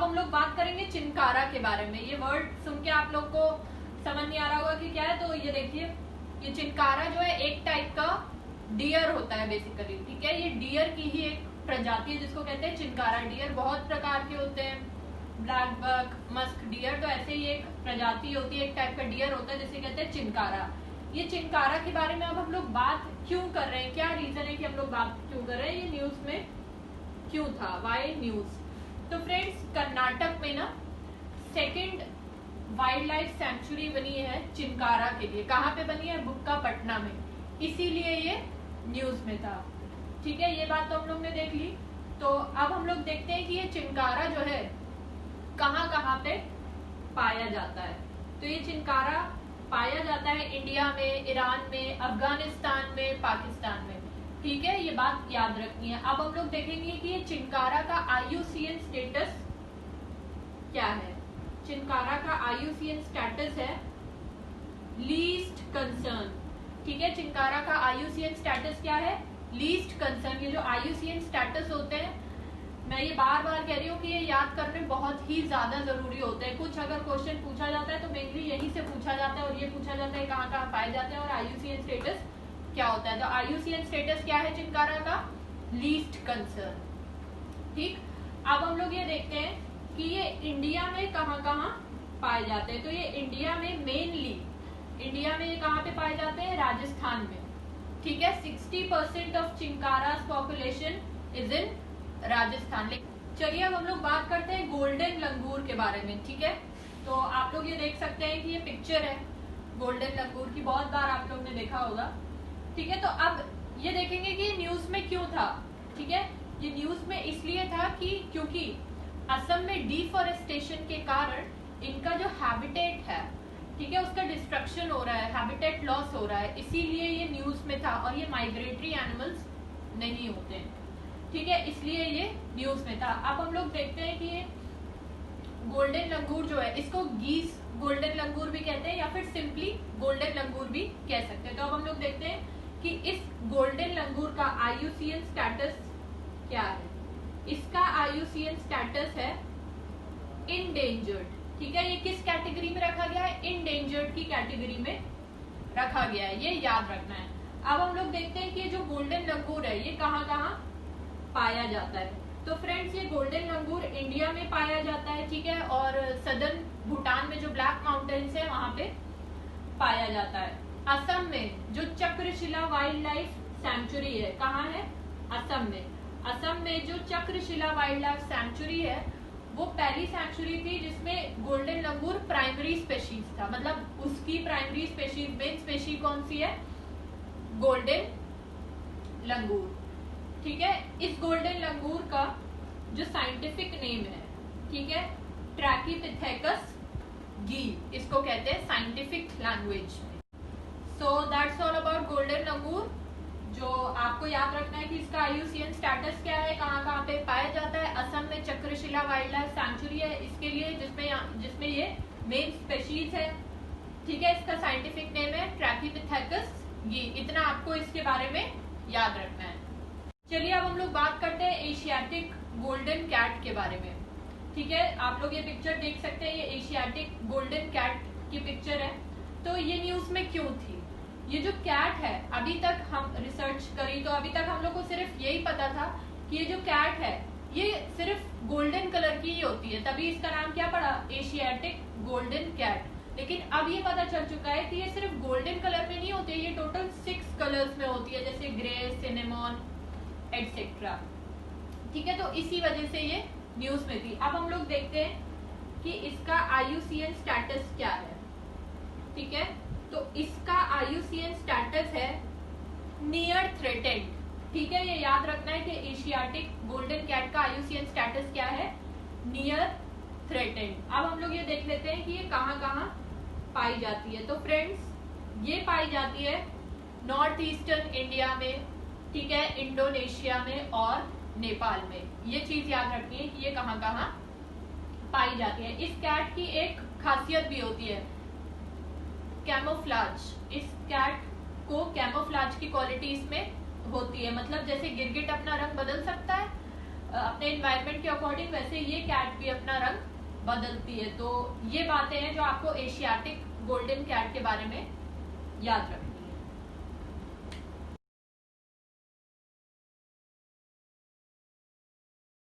अब हम लोग बात करेंगे चिनकारा के बारे में। ये वर्ड सुन के आप लोग को समझ नहीं आ रहा होगा कि क्या है, तो ये देखिए, ये चिनकारा जो है एक टाइप का डियर होता है बेसिकली, ठीक है। ये डियर की ही एक प्रजाति है जिसको कहते हैं चिनकारा डियर। बहुत प्रकार के होते हैं, ब्लैक बक, मस्क डियर, तो ऐसे ही एक प्रजाति होती है, एक टाइप का डियर होता है जिसे कहते हैं चिनकारा। ये चिनकारा के बारे में अब हम लोग बात क्यों कर रहे हैं, क्या रीजन है कि हम लोग बात क्यों कर रहे हैं, ये न्यूज में क्यों था, वाई न्यूज। तो फ्रेंड्स, कर्नाटक में ना सेकंड वाइल्ड लाइफ सेंचुरी बनी है चिनकारा के लिए। कहाँ पे बनी है? बुक्कापटनम में, इसीलिए ये न्यूज में था, ठीक है। ये बात तो हम लोग ने देख ली। तो अब हम लोग देखते हैं कि ये चिनकारा जो है कहाँ कहाँ पे पाया जाता है। तो ये चिनकारा पाया जाता है इंडिया में, ईरान में, अफगानिस्तान में, पाकिस्तान में, ठीक है। ये बात याद रखनी है। अब हम लोग देखेंगे कि ये चिनकारा का IUCN स्टेटस क्या है। चिनकारा का IUCN स्टेटस है लीस्ट कंसर्न, ठीक है। चिनकारा का IUCN स्टेटस क्या है? Least concern. ये जो IUCN स्टेटस होते हैं, मैं ये बार बार कह रही हूँ कि ये याद करने बहुत ही ज्यादा जरूरी होते हैं। कुछ अगर क्वेश्चन पूछा जाता है तो मेनली यही से पूछा जाता है, और ये पूछा जाता है कहाँ कहाँ पाए जाते हैं और IUCN स्टेटस क्या होता है। तो IUCN स्टेटस क्या है चिनकारा का? लीस्ट कंसर्न, ठीक। अब हम लोग ये देखते हैं कि ये इंडिया में कहाँ कहाँ पाए जाते हैं। तो ये इंडिया में मेनली, इंडिया में ये कहाँ पे पाए जाते हैं? राजस्थान में, ठीक है। 60% of chinkara's population is in Rajasthan. चलिए अब हम लोग बात करते हैं गोल्डन लंगूर के बारे में, ठीक है। तो आप लोग ये देख सकते हैं कि ये पिक्चर है गोल्डन लंगूर की, बहुत बार आप लोग ने देखा होगा, ठीक है। तो अब ये देखेंगे कि न्यूज में क्यों था, ठीक है। ये न्यूज में इसलिए था कि क्योंकि असम में डिफॉरेस्टेशन के कारण इनका जो हैबिटेट है, ठीक है, उसका डिस्ट्रक्शन हो रहा है, हैबिटेट लॉस हो रहा है, इसीलिए ये न्यूज में था। और ये माइग्रेटरी एनिमल्स नहीं होते हैं, ठीक है, इसलिए ये न्यूज में था। अब हम लोग देखते हैं कि ये गोल्डन लंगूर जो है, इसको गीस गोल्डन लंगूर भी कहते हैं या फिर सिंपली गोल्डन लंगूर भी कह सकते हैं। तो अब हम लोग देखते हैं कि इस गोल्डन लंगूर का IUCN स्टेटस क्या है। इसका IUCN स्टेटस है इंडेंजर्ड, ठीक है। ये किस कैटेगरी में रखा गया है? इंडेंजर्ड की कैटेगरी में रखा गया है, ये याद रखना है। अब हम लोग देखते हैं कि ये जो गोल्डन लंगूर है ये कहाँ कहाँ पाया जाता है। तो फ्रेंड्स, ये गोल्डन लंगूर इंडिया में पाया जाता है, ठीक है, और सदर्न भूटान में जो ब्लैक माउंटेन्स है वहां पे पाया जाता है। असम में जो चक्रशिला वाइल्ड लाइफ सेंचुरी है, कहाँ है? असम में। असम में जो चक्रशिला वाइल्ड लाइफ सेंचुरी है वो पहली सेंचुरी थी जिसमें गोल्डन लंगूर प्राइमरी स्पेशीज था, मतलब उसकी प्राइमरी स्पेशीज, मेन स्पेशी कौन सी है? गोल्डन लंगूर, ठीक है। इस गोल्डन लंगूर का जो साइंटिफिक नेम है, ठीक है, ट्रैकीपिथेकस गी, इसको कहते हैं साइंटिफिक लैंग्वेज में। So that's all about golden langur. जो आपको याद रखना है कि इसका IUCN स्टेटस क्या है, कहाँ कहाँ पे पाया जाता है। असम में चक्रशिला वाइल्ड लाइफ सेंचुरी है इसके लिए, जिसमें ये मेन स्पेशीज है, ठीक है। इसका साइंटिफिक नेम है ट्रैकीपिथेकस गी। इतना आपको इसके बारे में याद रखना है। चलिए अब हम लोग बात करते हैं एशियाटिक गोल्डन कैट के बारे में, ठीक है। आप लोग ये पिक्चर देख सकते हैं, ये एशियाटिक गोल्डन कैट की पिक्चर है। तो ये न्यूज में क्यों थी? ये जो कैट है, अभी तक हम रिसर्च करी तो अभी तक हम लोग को सिर्फ यही पता था कि ये जो कैट है ये सिर्फ गोल्डन कलर की ही होती है, तभी इसका नाम क्या पड़ा? Asiatic golden cat. लेकिन अब ये पता चल चुका है कि ये सिर्फ गोल्डन कलर में नहीं होती है, ये टोटल 6 कलर्स में होती है, जैसे ग्रे, सिनेमॉन एटसेट्रा, ठीक है। तो इसी वजह से ये न्यूज में थी। अब हम लोग देखते हैं कि इसका IUCN स्टेटस क्या है, ठीक है। तो इसका IUCN स्टेटस है नियर थ्रेटेंड, ठीक है। ये याद रखना है कि एशियाटिक गोल्डन कैट का IUCN स्टेटस क्या है? Near threatened. अब हम लोग ये देख लेते हैं कि ये कहाँ कहाँ पाई जाती है। तो फ्रेंड्स, ये पाई जाती है नॉर्थ ईस्टर्न इंडिया में, ठीक है, इंडोनेशिया में और नेपाल में। ये चीज याद रखनी है कि ये कहाँ कहाँ पाई जाती है। इस कैट की एक खासियत भी होती है, कैमोफ्लाज। इस कैट को कैमोफ्लाज की क्वालिटी इसमें होती है, मतलब जैसे गिरगिट अपना रंग बदल सकता है, अपने एनवायरनमेंट के अकॉर्डिंग, वैसे ये कैट भी अपना रंग बदलती है। तो ये बातें हैं जो आपको एशियाटिक गोल्डन कैट के बारे में याद रखनी।